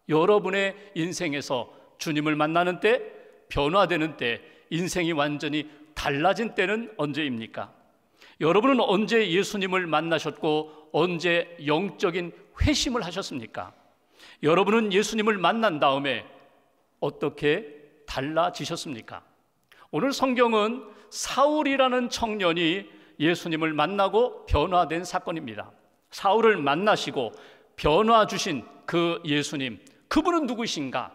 여러분의 인생에서 주님을 만나는 때, 변화되는 때, 인생이 완전히 달라진 때는 언제입니까? 여러분은 언제 예수님을 만나셨고 언제 영적인 회심을 하셨습니까? 여러분은 예수님을 만난 다음에 어떻게 달라지셨습니까? 오늘 성경은 사울이라는 청년이 예수님을 만나고 변화된 사건입니다. 사울을 만나시고 변화 주신 그 예수님, 그분은 누구신가?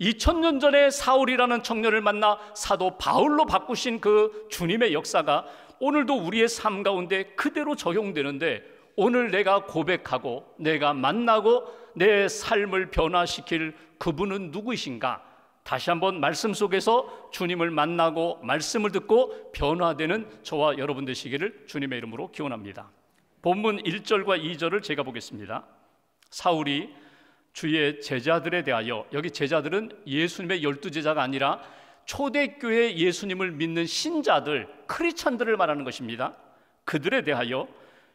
2000년 전에 사울이라는 청년을 만나 사도 바울로 바꾸신 그 주님의 역사가 오늘도 우리의 삶 가운데 그대로 적용되는데, 오늘 내가 고백하고 내가 만나고 내 삶을 변화시킬 그분은 누구이신가? 다시 한번 말씀 속에서 주님을 만나고 말씀을 듣고 변화되는 저와 여러분 되시기를 주님의 이름으로 기원합니다. 본문 1절과 2절을 제가 보겠습니다. 사울이 주의 제자들에 대하여, 여기 제자들은 예수님의 12제자가 아니라 초대교회 예수님을 믿는 신자들, 크리스찬들을 말하는 것입니다. 그들에 대하여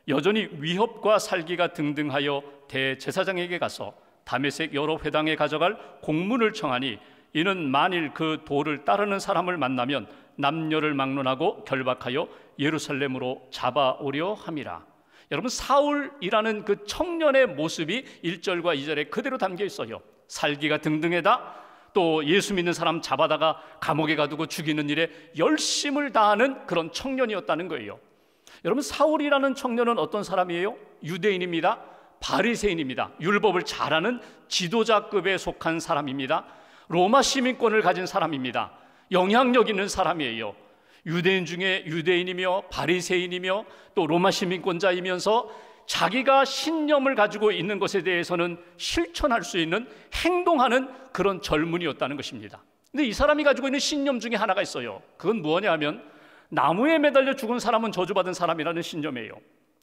여전히 위협과 살기가 등등하여 대제사장에게 가서 다메섹 여러 회당에 가져갈 공문을 청하니, 이는 만일 그 도를 따르는 사람을 만나면 남녀를 막론하고 결박하여 예루살렘으로 잡아오려 함이라. 여러분, 사울이라는 그 청년의 모습이 1절과 2절에 그대로 담겨 있어요. 살기가 등등하다, 또 예수 믿는 사람 잡아다가 감옥에 가두고 죽이는 일에 열심을 다하는 그런 청년이었다는 거예요. 여러분, 사울이라는 청년은 어떤 사람이에요? 유대인입니다. 바리새인입니다. 율법을 잘하는 지도자급에 속한 사람입니다. 로마 시민권을 가진 사람입니다. 영향력 있는 사람이에요. 유대인 중에 유대인이며 바리새인이며 또 로마 시민권자이면서 자기가 신념을 가지고 있는 것에 대해서는 실천할 수 있는, 행동하는 그런 젊은이였다는 것입니다. 근데 이 사람이 가지고 있는 신념 중에 하나가 있어요. 그건 뭐냐 하면, 나무에 매달려 죽은 사람은 저주받은 사람이라는 신념이에요.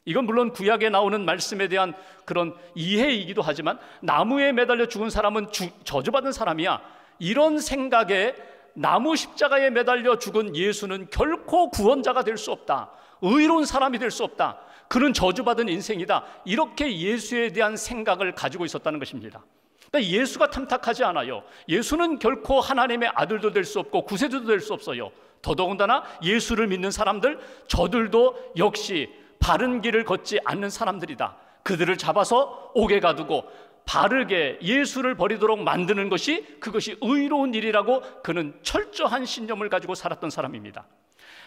이건 물론 구약에 나오는 말씀에 대한 그런 이해이기도 하지만, 나무에 매달려 죽은 사람은 저주받은 사람이야, 이런 생각에 나무 십자가에 매달려 죽은 예수는 결코 구원자가 될 수 없다, 의로운 사람이 될 수 없다, 그는 저주받은 인생이다, 이렇게 예수에 대한 생각을 가지고 있었다는 것입니다. 그러니까 예수가 탐탁하지 않아요. 예수는 결코 하나님의 아들도 될 수 없고 구세주도 될 수 없어요. 더더군다나 예수를 믿는 사람들, 저들도 역시 바른 길을 걷지 않는 사람들이다. 그들을 잡아서 옥에 가두고 바르게 예수를 버리도록 만드는 것이, 그것이 의로운 일이라고 그는 철저한 신념을 가지고 살았던 사람입니다.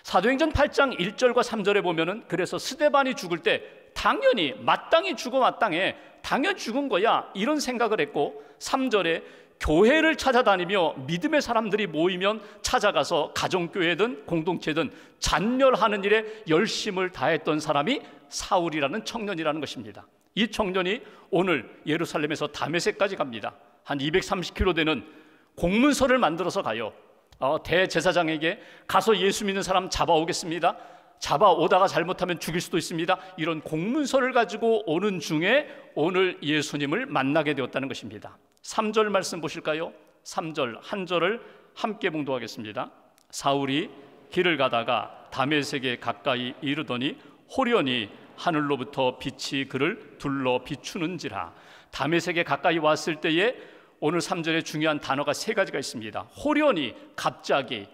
사도행전 8장 1절과 3절에 보면은, 그래서 스데반이 죽을 때 당연히 마땅히 죽어, 마땅해, 당연히 죽은 거야, 이런 생각을 했고, 3절에 교회를 찾아다니며 믿음의 사람들이 모이면 찾아가서 가정교회든 공동체든 잔멸하는 일에 열심을 다했던 사람이 사울이라는 청년이라는 것입니다. 이 청년이 오늘 예루살렘에서 다메섹까지 갑니다. 한 230km 되는 공문서를 만들어서 가요. 대제사장에게 가서 예수 믿는 사람 잡아오겠습니다, 잡아오다가 잘못하면 죽일 수도 있습니다, 이런 공문서를 가지고 오는 중에 오늘 예수님을 만나게 되었다는 것입니다. 3절 말씀 보실까요? 3절 한 절을 함께 봉독하겠습니다. 사울이 길을 가다가 다메섹에 가까이 이르더니 호련히 하늘로부터 빛이 그를 둘러 비추는지라. 다메섹에 가까이 왔을 때에 오늘 3절에 중요한 단어가 세 가지가 있습니다. 호련히, 갑자기,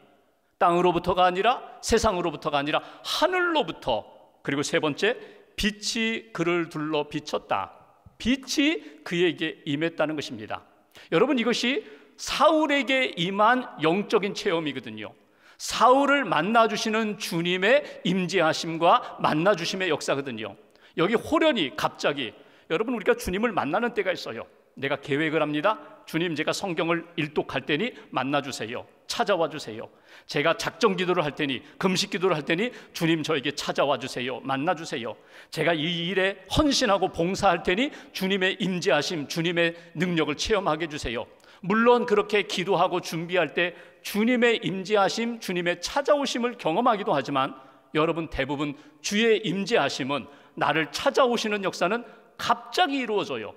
땅으로부터가 아니라, 세상으로부터가 아니라 하늘로부터, 그리고 세 번째, 빛이 그를 둘러 비쳤다. 빛이 그에게 임했다는 것입니다. 여러분, 이것이 사울에게 임한 영적인 체험이거든요. 사울을 만나주시는 주님의 임재하심과 만나주심의 역사거든요. 여기 호련히, 갑자기, 여러분, 우리가 주님을 만나는 때가 있어요. 내가 계획을 합니다. 주님, 제가 성경을 일독할 테니 만나주세요, 찾아와 주세요. 제가 작정 기도를 할 테니, 금식 기도를 할 테니 주님 저에게 찾아와 주세요, 만나주세요. 제가 이 일에 헌신하고 봉사할 테니 주님의 임재하심, 주님의 능력을 체험하게 해주세요. 물론 그렇게 기도하고 준비할 때 주님의 임재하심, 주님의 찾아오심을 경험하기도 하지만, 여러분, 대부분 주의 임재하심은, 나를 찾아오시는 역사는 갑자기 이루어져요.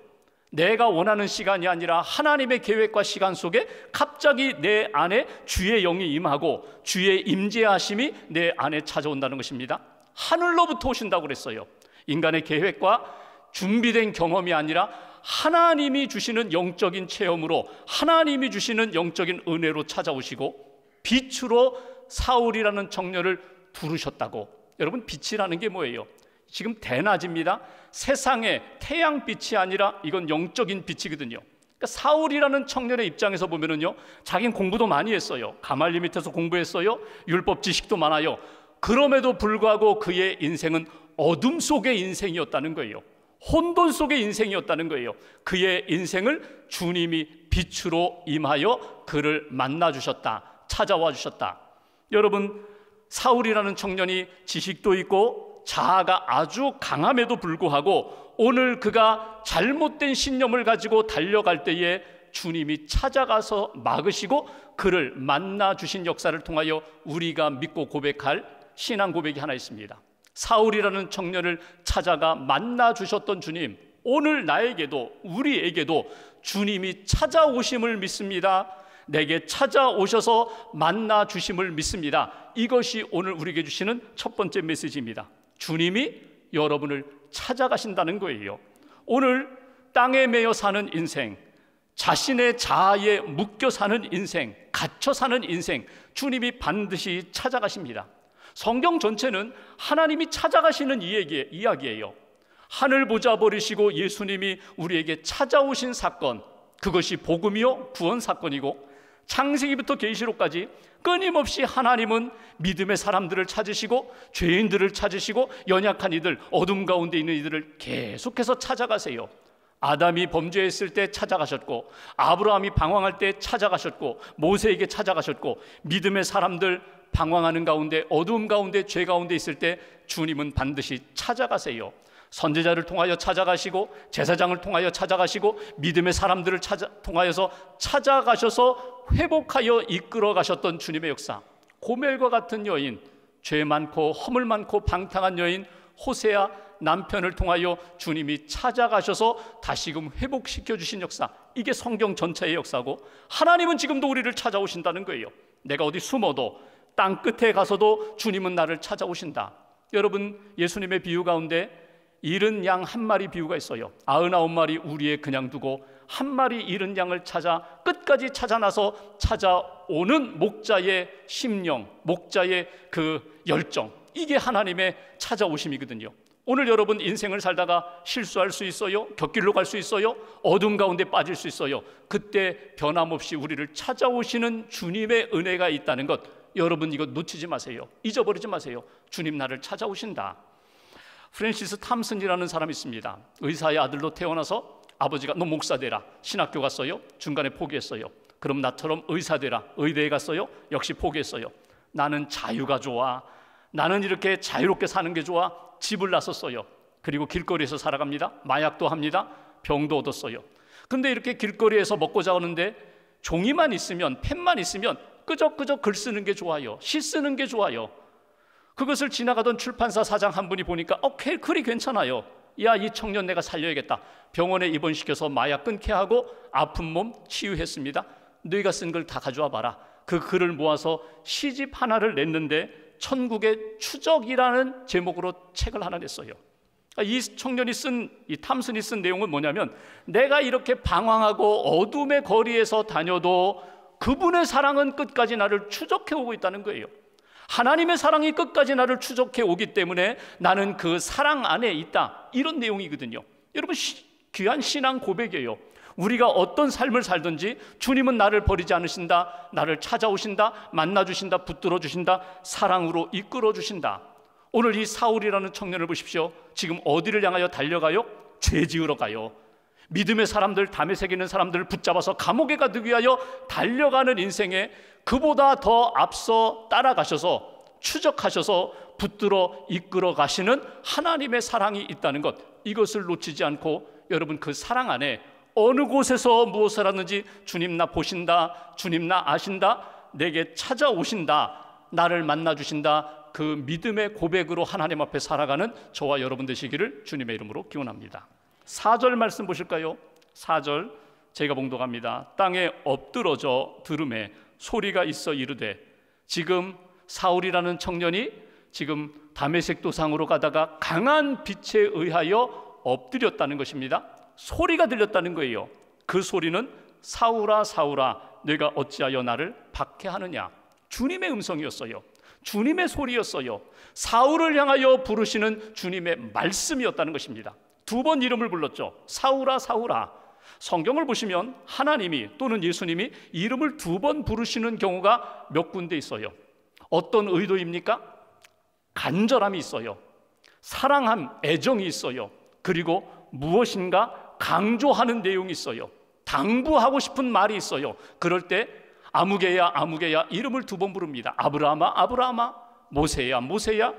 내가 원하는 시간이 아니라 하나님의 계획과 시간 속에 갑자기 내 안에 주의 영이 임하고 주의 임재하심이 내 안에 찾아온다는 것입니다. 하늘로부터 오신다고 그랬어요. 인간의 계획과 준비된 경험이 아니라 하나님이 주시는 영적인 체험으로, 하나님이 주시는 영적인 은혜로 찾아오시고 빛으로 사울이라는 청년을 부르셨다고. 여러분, 빛이라는 게 뭐예요? 지금 대낮입니다. 세상의 태양빛이 아니라 이건 영적인 빛이거든요. 그러니까 사울이라는 청년의 입장에서 보면은요, 자기는 공부도 많이 했어요. 가말리 밑에서 공부했어요. 율법 지식도 많아요. 그럼에도 불구하고 그의 인생은 어둠 속의 인생이었다는 거예요. 혼돈 속의 인생이었다는 거예요. 그의 인생을 주님이 빛으로 임하여 그를 만나 주셨다, 찾아와 주셨다. 여러분, 사울이라는 청년이 지식도 있고 자아가 아주 강함에도 불구하고 오늘 그가 잘못된 신념을 가지고 달려갈 때에 주님이 찾아가서 막으시고 그를 만나 주신 역사를 통하여 우리가 믿고 고백할 신앙 고백이 하나 있습니다. 사울이라는 청년을 찾아가 만나 주셨던 주님, 오늘 나에게도 우리에게도 주님이 찾아오심을 믿습니다. 내게 찾아오셔서 만나 주심을 믿습니다. 이것이 오늘 우리에게 주시는 첫 번째 메시지입니다. 주님이 여러분을 찾아가신다는 거예요. 오늘 땅에 매여 사는 인생, 자신의 자아에 묶여 사는 인생, 갇혀 사는 인생, 주님이 반드시 찾아가십니다. 성경 전체는 하나님이 찾아가시는 이야기예요. 하늘 보자 버리시고 예수님이 우리에게 찾아오신 사건, 그것이 복음이요 구원 사건이고, 창세기부터 계시록까지 끊임없이 하나님은 믿음의 사람들을 찾으시고 죄인들을 찾으시고 연약한 이들, 어둠 가운데 있는 이들을 계속해서 찾아가세요. 아담이 범죄했을 때 찾아가셨고, 아브라함이 방황할 때 찾아가셨고, 모세에게 찾아가셨고, 믿음의 사람들 방황하는 가운데, 어두움 가운데, 죄 가운데 있을 때 주님은 반드시 찾아가세요. 선지자를 통하여 찾아가시고, 제사장을 통하여 찾아가시고, 믿음의 사람들을 통하여서 찾아가셔서 회복하여 이끌어 가셨던 주님의 역사. 고멜과 같은 여인, 죄 많고 허물 많고 방탕한 여인 호세아 남편을 통하여 주님이 찾아가셔서 다시금 회복시켜 주신 역사, 이게 성경 전체의 역사고, 하나님은 지금도 우리를 찾아오신다는 거예요. 내가 어디 숨어도, 땅 끝에 가서도 주님은 나를 찾아오신다. 여러분, 예수님의 비유 가운데 잃은 양 한 마리 비유가 있어요. 99마리 우리에 그냥 두고 한 마리 잃은 양을 찾아 끝까지 찾아나서 찾아오는 목자의 심령, 목자의 그 열정, 이게 하나님의 찾아오심이거든요. 오늘 여러분 인생을 살다가 실수할 수 있어요. 곁길로 갈 수 있어요. 어둠 가운데 빠질 수 있어요. 그때 변함없이 우리를 찾아오시는 주님의 은혜가 있다는 것, 여러분 이거 놓치지 마세요. 잊어버리지 마세요. 주님 나를 찾아오신다. 프랜시스 탐슨이라는 사람이 있습니다. 의사의 아들로 태어나서 아버지가 너 목사 되라, 신학교 갔어요. 중간에 포기했어요. 그럼 나처럼 의사 되라, 의대에 갔어요. 역시 포기했어요. 나는 자유가 좋아, 나는 이렇게 자유롭게 사는 게 좋아. 집을 나섰어요. 그리고 길거리에서 살아갑니다. 마약도 합니다. 병도 얻었어요. 근데 이렇게 길거리에서 먹고 자는데 종이만 있으면, 펜만 있으면 끄적끄적 글 쓰는 게 좋아요. 시 쓰는 게 좋아요. 그것을 지나가던 출판사 사장 한 분이 보니까 글이 괜찮아요. 야, 이 청년 내가 살려야겠다. 병원에 입원시켜서 마약 끊게 하고 아픈 몸 치유했습니다. 너희가 쓴 걸 다 가져와 봐라. 그 글을 모아서 시집 하나를 냈는데 천국의 추적이라는 제목으로 책을 하나 냈어요. 이 청년이 이 탐슨이 쓴 내용은 뭐냐면, 내가 이렇게 방황하고 어둠의 거리에서 다녀도 그분의 사랑은 끝까지 나를 추적해 오고 있다는 거예요. 하나님의 사랑이 끝까지 나를 추적해 오기 때문에 나는 그 사랑 안에 있다, 이런 내용이거든요. 여러분, 귀한 신앙 고백이에요. 우리가 어떤 삶을 살든지 주님은 나를 버리지 않으신다, 나를 찾아오신다, 만나주신다, 붙들어 주신다, 사랑으로 이끌어 주신다. 오늘 이 사울이라는 청년을 보십시오. 지금 어디를 향하여 달려가요? 죄 지으러 가요. 믿음의 사람들, 담에 새기는 사람들을 붙잡아서 감옥에 가두기 위하여 달려가는 인생에 그보다 더 앞서 따라가셔서 추적하셔서 붙들어 이끌어 가시는 하나님의 사랑이 있다는 것, 이것을 놓치지 않고 여러분 그 사랑 안에 어느 곳에서 무엇을 하는지 주님 나 보신다, 주님 나 아신다, 내게 찾아오신다, 나를 만나주신다, 그 믿음의 고백으로 하나님 앞에 살아가는 저와 여러분 되시기를 주님의 이름으로 기원합니다. 4절 말씀 보실까요? 4절 제가 봉독합니다. 땅에 엎드러져 들음에 소리가 있어 이르되, 지금 사울이라는 청년이 지금 다메섹 도상으로 가다가 강한 빛에 의하여 엎드렸다는 것입니다. 소리가 들렸다는 거예요. 그 소리는 사울아 사울아 내가 어찌하여 나를 박해하느냐. 주님의 음성이었어요. 주님의 소리였어요. 사울을 향하여 부르시는 주님의 말씀이었다는 것입니다. 두 번 이름을 불렀죠. 사울아 사울아. 성경을 보시면 하나님이 또는 예수님이 이름을 두 번 부르시는 경우가 몇 군데 있어요. 어떤 의도입니까? 간절함이 있어요. 사랑함, 애정이 있어요. 그리고 무엇인가 강조하는 내용이 있어요. 당부하고 싶은 말이 있어요. 그럴 때 아무개야 아무개야 이름을 두 번 부릅니다. 아브라함아 아브라함아, 모세야 모세야.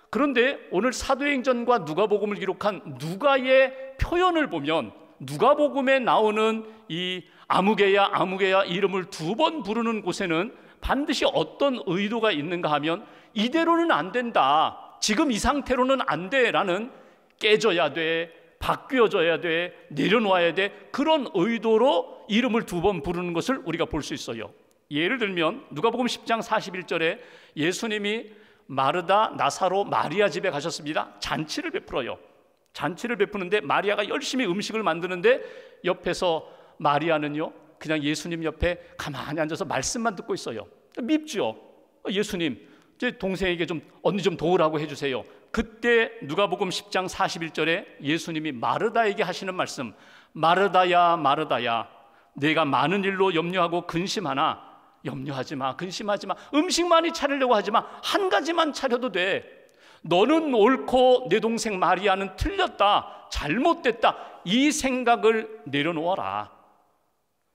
그런데 오늘 사도행전과 누가복음을 기록한 누가의 표현을 보면 누가복음에 나오는 이 아무개야 아무개야 이름을 두 번 부르는 곳에는 반드시 어떤 의도가 있는가 하면 이대로는 안 된다, 지금 이 상태로는 안 돼라는, 깨져야 돼, 바뀌어져야 돼, 내려놓아야 돼, 그런 의도로 이름을 두 번 부르는 것을 우리가 볼 수 있어요. 예를 들면 누가복음 10장 41절에 예수님이 마르다, 나사로, 마리아 집에 가셨습니다. 잔치를 베풀어요. 잔치를 베푸는데 마리아가 열심히 음식을 만드는데 옆에서 마리아는요 그냥 예수님 옆에 가만히 앉아서 말씀만 듣고 있어요. 밉죠. 예수님, 제 동생에게 좀 언니 좀 도우라고 해주세요. 그때 누가복음 10장 41절에 예수님이 마르다에게 하시는 말씀, 마르다야 마르다야 내가 많은 일로 염려하고 근심하나, 염려하지 마, 근심하지 마, 음식 많이 차리려고 하지 마, 한 가지만 차려도 돼. 너는 옳고 내 동생 마리아는 틀렸다, 잘못됐다, 이 생각을 내려놓아라.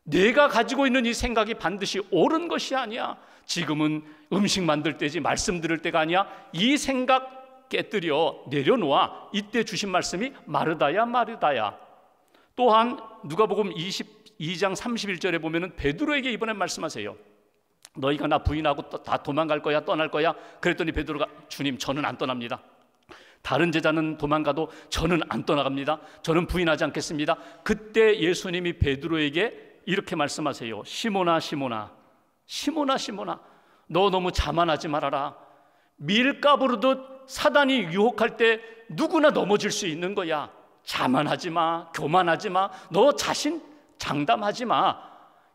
내가 가지고 있는 이 생각이 반드시 옳은 것이 아니야. 지금은 음식 만들 때지 말씀 들을 때가 아니야. 이 생각 깨뜨려 내려놓아. 이때 주신 말씀이 마르다야 마르다야. 또한 누가복음 22장 31절에 보면은 베드로에게 이번엔 말씀하세요. 너희가 나 부인하고 다 도망갈 거야, 떠날 거야? 그랬더니 베드로가 주님 저는 안 떠납니다. 다른 제자는 도망가도 저는 안 떠나갑니다. 저는 부인하지 않겠습니다. 그때 예수님이 베드로에게 이렇게 말씀하세요. 시몬아 시몬아 시몬아 시몬아 너 너무 자만하지 말아라. 밀가 부르듯 사단이 유혹할 때 누구나 넘어질 수 있는 거야. 자만하지 마, 교만하지 마, 너 자신 장담하지 마.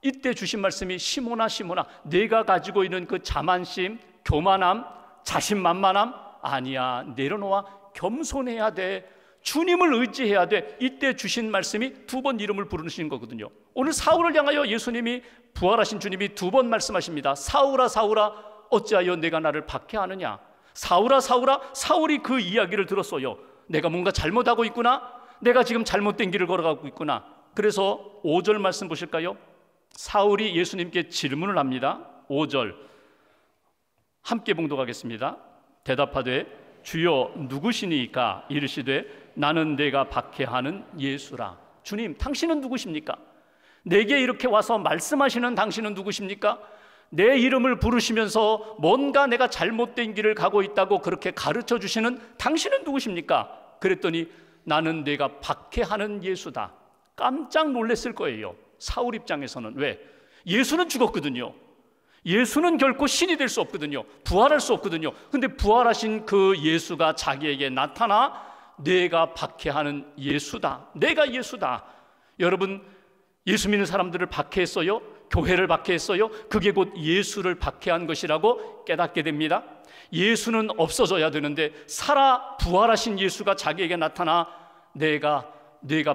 이때 주신 말씀이 시몬아 시몬아 내가 가지고 있는 그 자만심, 교만함, 자신만만함 아니야. 내려놓아 겸손해야 돼. 주님을 의지해야 돼. 이때 주신 말씀이 두 번 이름을 부르시는 거거든요. 오늘 사울을 향하여 예수님이, 부활하신 주님이 두 번 말씀하십니다. 사울아 사울아 어찌하여 내가 나를 박해하느냐. 사울아 사울아, 사울이 그 이야기를 들었어요. 내가 뭔가 잘못하고 있구나, 내가 지금 잘못된 길을 걸어가고 있구나. 그래서 5절 말씀 보실까요? 사울이 예수님께 질문을 합니다. 5절 함께 봉독하겠습니다. 대답하되 주여 누구시니까? 이르시되 나는 내가 박해하는 예수라. 주님, 당신은 누구십니까? 내게 이렇게 와서 말씀하시는 당신은 누구십니까? 내 이름을 부르시면서 뭔가 내가 잘못된 길을 가고 있다고 그렇게 가르쳐 주시는 당신은 누구십니까? 그랬더니 나는 내가 박해하는 예수다. 깜짝 놀랐을 거예요. 사울 입장에서는. 왜? 예수는 죽었거든요. 예수는 결코 신이 될 수 없거든요. 부활할 수 없거든요. 근데 부활하신 그 예수가 자기에게 나타나 내가 박해하는 예수다, 내가 예수다. 여러분, 예수 믿는 사람들을 박해했어요? 교회를 박해했어요? 그게 곧 예수를 박해한 것이라고 깨닫게 됩니다. 예수는 없어져야 되는데 살아 부활하신 예수가 자기에게 나타나 내가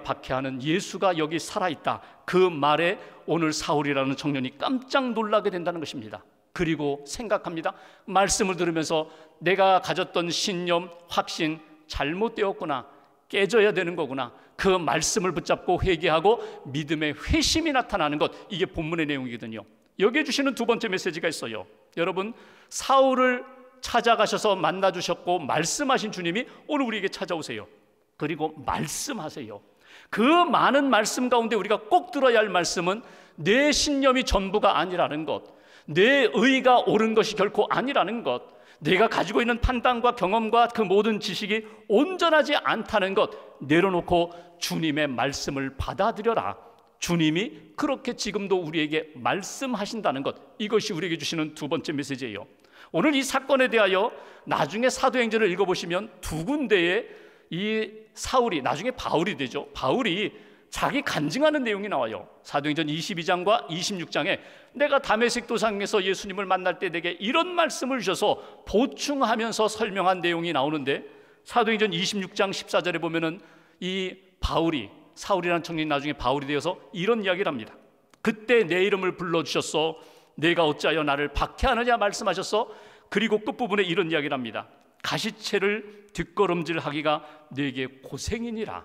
박해하는 예수가 여기 살아있다. 그 말에 오늘 사울이라는 청년이 깜짝 놀라게 된다는 것입니다. 그리고 생각합니다. 말씀을 들으면서 내가 가졌던 신념, 확신 잘못되었구나, 깨져야 되는 거구나. 그 말씀을 붙잡고 회개하고 믿음의 회심이 나타나는 것, 이게 본문의 내용이거든요. 여기에 주시는 두 번째 메시지가 있어요. 여러분, 사울을 찾아가셔서 만나주셨고 말씀하신 주님이 오늘 우리에게 찾아오세요. 그리고 말씀하세요. 그 많은 말씀 가운데 우리가 꼭 들어야 할 말씀은 내 신념이 전부가 아니라는 것, 내 의가 옳은 것이 결코 아니라는 것, 내가 가지고 있는 판단과 경험과 그 모든 지식이 온전하지 않다는 것 내려놓고 주님의 말씀을 받아들여라. 주님이 그렇게 지금도 우리에게 말씀하신다는 것, 이것이 우리에게 주시는 두 번째 메시지예요. 오늘 이 사건에 대하여 나중에 사도행전을 읽어보시면 두 군데에 이 사울이, 나중에 바울이 되죠, 바울이 자기 간증하는 내용이 나와요. 사도행전 22장과 26장에 내가 다메섹 도상에서 예수님을 만날 때 내게 이런 말씀을 주셔서 보충하면서 설명한 내용이 나오는데, 사도행전 26장 14절에 보면은 이 바울이, 사울이라는 청년이 나중에 바울이 되어서 이런 이야기를 합니다. 그때 내 이름을 불러주셨어. 내가 어찌하여 나를 박해하느냐 말씀하셨어. 그리고 끝부분에 이런 이야기를 합니다. 가시채를 뒷걸음질하기가 내게 고생이니라.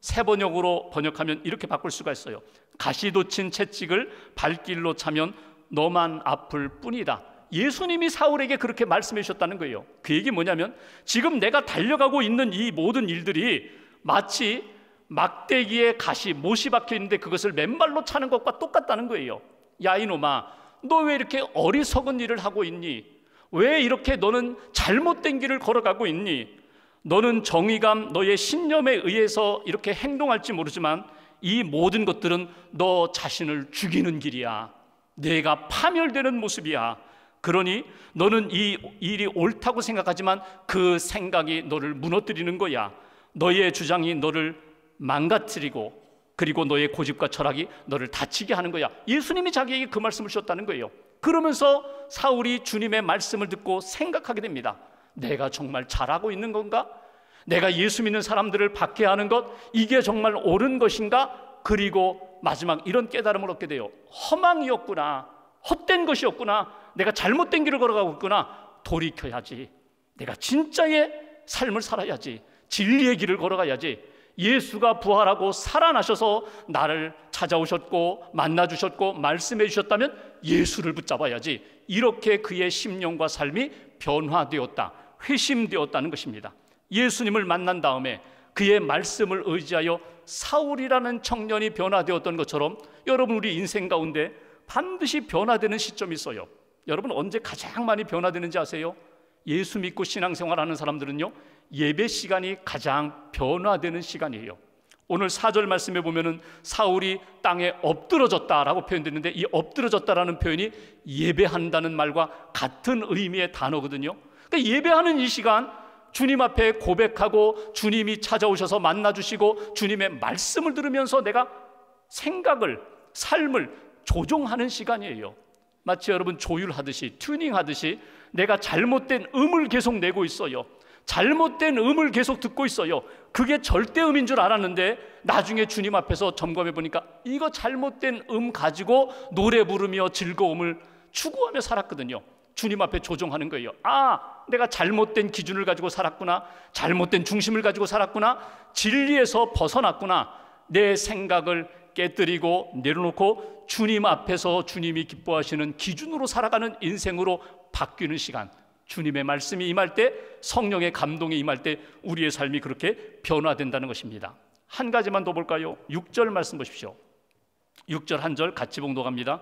새 번역으로 번역하면 이렇게 바꿀 수가 있어요. 가시 돋친 채찍을 발길로 차면 너만 아플 뿐이다. 예수님이 사울에게 그렇게 말씀해 주셨다는 거예요. 그 얘기 뭐냐면 지금 내가 달려가고 있는 이 모든 일들이 마치 막대기에 가시, 못이 박혀 있는데 그것을 맨발로 차는 것과 똑같다는 거예요. 야 이놈아, 너 왜 이렇게 어리석은 일을 하고 있니? 왜 이렇게 너는 잘못된 길을 걸어가고 있니? 너는 정의감, 너의 신념에 의해서 이렇게 행동할지 모르지만 이 모든 것들은 너 자신을 죽이는 길이야. 내가 파멸되는 모습이야. 그러니 너는 이 일이 옳다고 생각하지만 그 생각이 너를 무너뜨리는 거야. 너의 주장이 너를 망가뜨리고 그리고 너의 고집과 철학이 너를 다치게 하는 거야. 예수님이 자기에게 그 말씀을 주셨다는 거예요. 그러면서 사울이 주님의 말씀을 듣고 생각하게 됩니다. 내가 정말 잘하고 있는 건가? 내가 예수 믿는 사람들을 박해하는 것, 이게 정말 옳은 것인가? 그리고 마지막 이런 깨달음을 얻게 돼요. 허망이었구나, 헛된 것이었구나, 내가 잘못된 길을 걸어가고 있구나. 돌이켜야지. 내가 진짜의 삶을 살아야지. 진리의 길을 걸어가야지. 예수가 부활하고 살아나셔서 나를 찾아오셨고 만나주셨고 말씀해 주셨다면 예수를 붙잡아야지. 이렇게 그의 심령과 삶이 변화되었다, 회심되었다는 것입니다. 예수님을 만난 다음에 그의 말씀을 의지하여 사울이라는 청년이 변화되었던 것처럼 여러분 우리 인생 가운데 반드시 변화되는 시점이 있어요. 여러분 언제 가장 많이 변화되는지 아세요? 예수 믿고 신앙생활하는 사람들은요, 예배 시간이 가장 변화되는 시간이에요. 오늘 4절 말씀에 보면은 사울이 땅에 엎드러졌다라고 표현되는데, 이 엎드러졌다라는 표현이 예배한다는 말과 같은 의미의 단어거든요. 그러니까 예배하는 이 시간, 주님 앞에 고백하고 주님이 찾아오셔서 만나주시고 주님의 말씀을 들으면서 내가 생각을, 삶을 조종하는 시간이에요. 마치 여러분 조율하듯이, 튜닝하듯이 내가 잘못된 음을 계속 내고 있어요. 잘못된 음을 계속 듣고 있어요. 그게 절대음인 줄 알았는데 나중에 주님 앞에서 점검해 보니까 이거 잘못된 음 가지고 노래 부르며 즐거움을 추구하며 살았거든요. 주님 앞에 조정하는 거예요. 아, 내가 잘못된 기준을 가지고 살았구나, 잘못된 중심을 가지고 살았구나, 진리에서 벗어났구나. 내 생각을 깨뜨리고 내려놓고 주님 앞에서 주님이 기뻐하시는 기준으로 살아가는 인생으로 바뀌는 시간, 주님의 말씀이 임할 때, 성령의 감동이 임할 때 우리의 삶이 그렇게 변화된다는 것입니다. 한 가지만 더 볼까요? 6절 말씀 보십시오. 6절 한 절 같이 봉독합니다.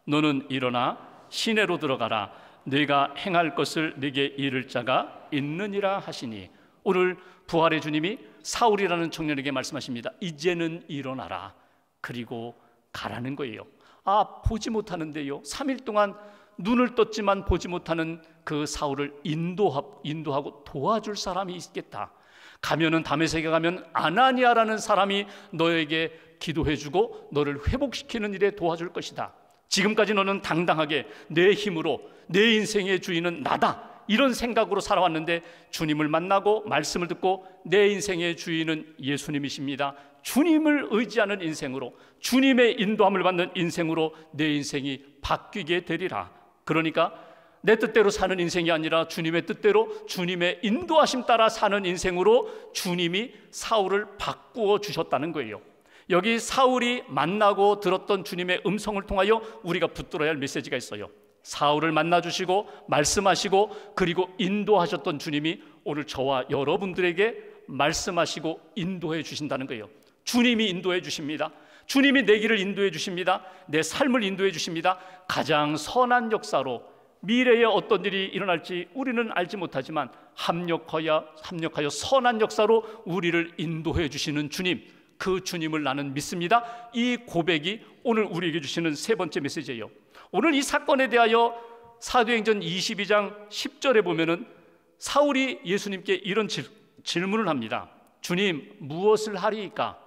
너는 일어나 시내로 들어가라. 네가 행할 것을 네게 이를 자가 있느니라 하시니. 오늘 부활의 주님이 사울이라는 청년에게 말씀하십니다. 이제는 일어나라. 그리고 가라는 거예요. 아, 보지 못하는데요, 3일 동안 눈을 떴지만 보지 못하는 그 사울을 인도하고 도와줄 사람이 있겠다. 가면은 다메섹에 가면 아나니아라는 사람이 너에게 기도해주고 너를 회복시키는 일에 도와줄 것이다. 지금까지 너는 당당하게 내 힘으로 내 인생의 주인은 나다, 이런 생각으로 살아왔는데 주님을 만나고 말씀을 듣고 내 인생의 주인은 예수님이십니다. 주님을 의지하는 인생으로, 주님의 인도함을 받는 인생으로 내 인생이 바뀌게 되리라. 그러니까 내 뜻대로 사는 인생이 아니라 주님의 뜻대로 주님의 인도하심 따라 사는 인생으로 주님이 사울을 바꾸어 주셨다는 거예요. 여기 사울이 만나고 들었던 주님의 음성을 통하여 우리가 붙들어야 할 메시지가 있어요. 사울을 만나주시고 말씀하시고 그리고 인도하셨던 주님이 오늘 저와 여러분들에게 말씀하시고 인도해 주신다는 거예요. 주님이 인도해 주십니다. 주님이 내 길을 인도해 주십니다. 내 삶을 인도해 주십니다. 가장 선한 역사로, 미래에 어떤 일이 일어날지 우리는 알지 못하지만 합력하여 선한 역사로 우리를 인도해 주시는 주님, 그 주님을 나는 믿습니다. 이 고백이 오늘 우리에게 주시는 세 번째 메시지예요. 오늘 이 사건에 대하여 사도행전 22장 10절에 보면은 사울이 예수님께 이런 질문을 합니다. 주님, 무엇을 하리이까?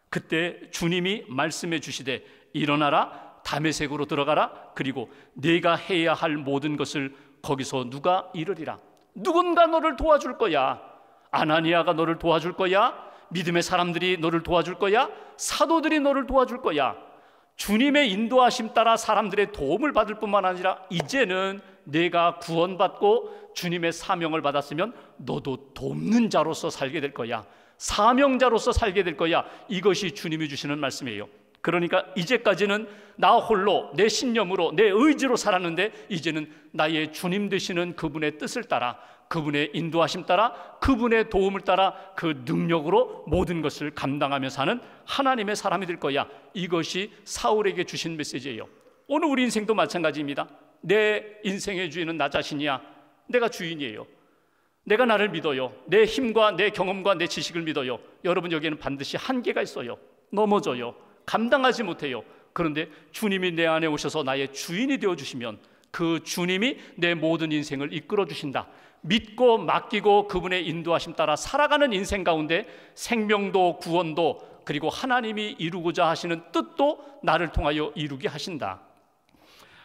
그때 주님이 말씀해 주시되 일어나라, 다메섹으로 들어가라. 그리고 네가 해야 할 모든 것을 거기서 누가 이르리라. 누군가 너를 도와줄 거야. 아나니아가 너를 도와줄 거야. 믿음의 사람들이 너를 도와줄 거야. 사도들이 너를 도와줄 거야. 주님의 인도하심 따라 사람들의 도움을 받을 뿐만 아니라 이제는 내가 구원받고 주님의 사명을 받았으면 너도 돕는 자로서 살게 될 거야. 사명자로서 살게 될 거야. 이것이 주님이 주시는 말씀이에요. 그러니까 이제까지는 나 홀로 내 신념으로 내 의지로 살았는데 이제는 나의 주님 되시는 그분의 뜻을 따라, 그분의 인도하심 따라, 그분의 도움을 따라 그 능력으로 모든 것을 감당하며 사는 하나님의 사람이 될 거야. 이것이 사울에게 주신 메시지예요. 오늘 우리 인생도 마찬가지입니다. 내 인생의 주인은 나 자신이야. 내가 주인이에요. 내가 나를 믿어요. 내 힘과 내 경험과 내 지식을 믿어요. 여러분, 여기에는 반드시 한계가 있어요. 넘어져요. 감당하지 못해요. 그런데 주님이 내 안에 오셔서 나의 주인이 되어주시면 그 주님이 내 모든 인생을 이끌어 주신다. 믿고 맡기고 그분의 인도하심 따라 살아가는 인생 가운데 생명도 구원도 그리고 하나님이 이루고자 하시는 뜻도 나를 통하여 이루게 하신다.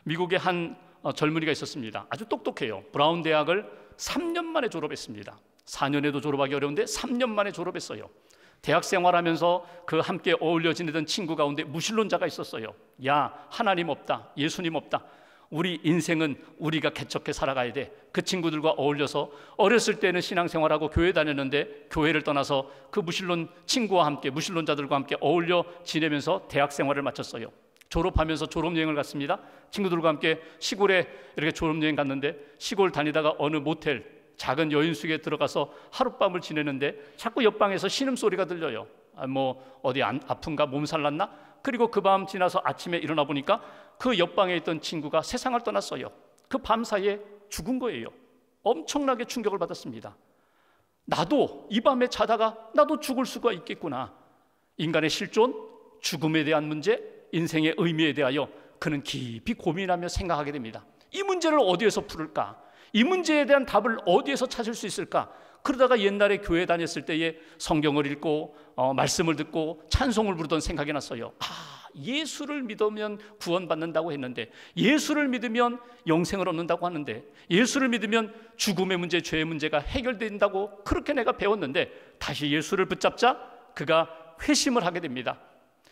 미국에 한 젊은이가 있었습니다. 아주 똑똑해요. 브라운 대학을 3년 만에 졸업했습니다. 4년에도 졸업하기 어려운데 3년 만에 졸업했어요. 대학 생활하면서 그 함께 어울려 지내던 친구 가운데 무신론자가 있었어요. 야, 하나님 없다, 예수님 없다. 우리 인생은 우리가 개척해 살아가야 돼. 그 친구들과 어울려서 어렸을 때는 신앙생활하고 교회 다녔는데 교회를 떠나서 그 무신론 친구와 함께, 무신론자들과 함께 어울려 지내면서 대학 생활을 마쳤어요. 졸업하면서 졸업여행을 갔습니다. 친구들과 함께 시골에 이렇게 졸업여행 갔는데 시골 다니다가 어느 모텔 작은 여인숙에 들어가서 하룻밤을 지내는데 자꾸 옆방에서 신음소리가 들려요. 어디 아픈가, 몸살 났나? 그리고 그 밤 지나서 아침에 일어나 보니까 그 옆방에 있던 친구가 세상을 떠났어요. 그 밤 사이에 죽은 거예요. 엄청나게 충격을 받았습니다. 나도 이 밤에 자다가 나도 죽을 수가 있겠구나. 인간의 실존, 죽음에 대한 문제, 인생의 의미에 대하여 그는 깊이 고민하며 생각하게 됩니다. 이 문제를 어디에서 풀을까? 이 문제에 대한 답을 어디에서 찾을 수 있을까? 그러다가 옛날에 교회 다녔을 때에 성경을 읽고 말씀을 듣고 찬송을 부르던 생각이 났어요. 예수를 믿으면 구원받는다고 했는데, 예수를 믿으면 영생을 얻는다고 하는데, 예수를 믿으면 죽음의 문제, 죄의 문제가 해결된다고 그렇게 내가 배웠는데, 다시 예수를 붙잡자 그가 회심을 하게 됩니다.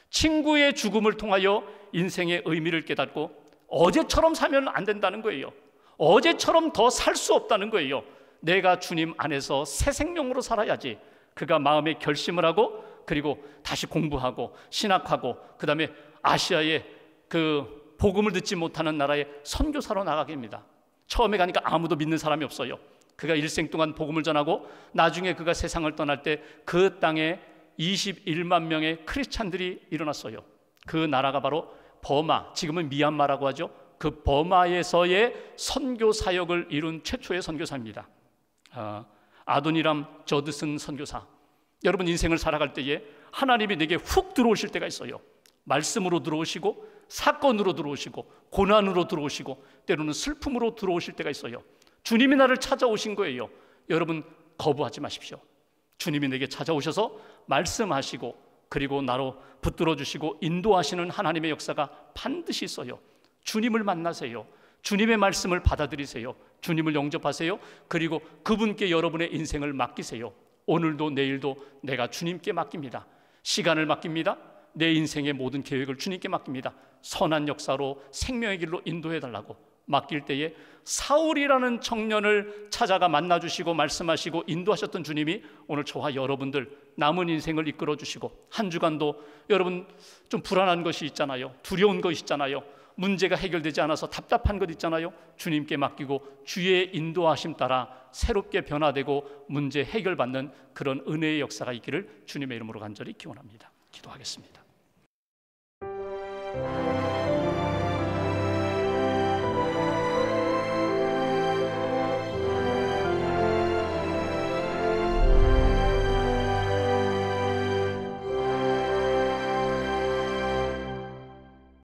친구의 죽음을 통하여 인생의 의미를 깨닫고 어제처럼 살면 안 된다는 거예요. 어제처럼 더 살 수 없다는 거예요. 내가 주님 안에서 새 생명으로 살아야지. 그가 마음에 결심을 하고 그리고 다시 공부하고 신학하고 그 다음에 아시아의 그 복음을 듣지 못하는 나라에 선교사로 나가게 됩니다. 처음에 가니까 아무도 믿는 사람이 없어요. 그가 일생 동안 복음을 전하고 나중에 그가 세상을 떠날 때 그 땅에 21만 명의 크리스찬들이 일어났어요. 그 나라가 바로 버마, 지금은 미얀마라고 하죠. 그 버마에서의 선교 사역을 이룬 최초의 선교사입니다. 아도니람 저드슨 선교사. 여러분, 인생을 살아갈 때에 하나님이 내게 훅 들어오실 때가 있어요. 말씀으로 들어오시고 사건으로 들어오시고 고난으로 들어오시고 때로는 슬픔으로 들어오실 때가 있어요. 주님이 나를 찾아오신 거예요. 여러분, 거부하지 마십시오. 주님이 내게 찾아오셔서 말씀하시고 그리고 나로 붙들어 주시고 인도하시는 하나님의 역사가 반드시 있어요. 주님을 만나세요. 주님의 말씀을 받아들이세요. 주님을 영접하세요. 그리고 그분께 여러분의 인생을 맡기세요. 오늘도 내일도 내가 주님께 맡깁니다. 시간을 맡깁니다. 내 인생의 모든 계획을 주님께 맡깁니다. 선한 역사로 생명의 길로 인도해달라고 맡길 때에 사울이라는 청년을 찾아가 만나주시고 말씀하시고 인도하셨던 주님이 오늘 저와 여러분들 남은 인생을 이끌어주시고 한 주간도 여러분 좀 불안한 것이 있잖아요. 두려운 것이 있잖아요. 문제가 해결되지 않아서 답답한 것 있잖아요. 주님께 맡기고 주의 인도하심 따라 새롭게 변화되고 문제 해결받는 그런 은혜의 역사가 있기를 주님의 이름으로 간절히 기원합니다. 기도하겠습니다.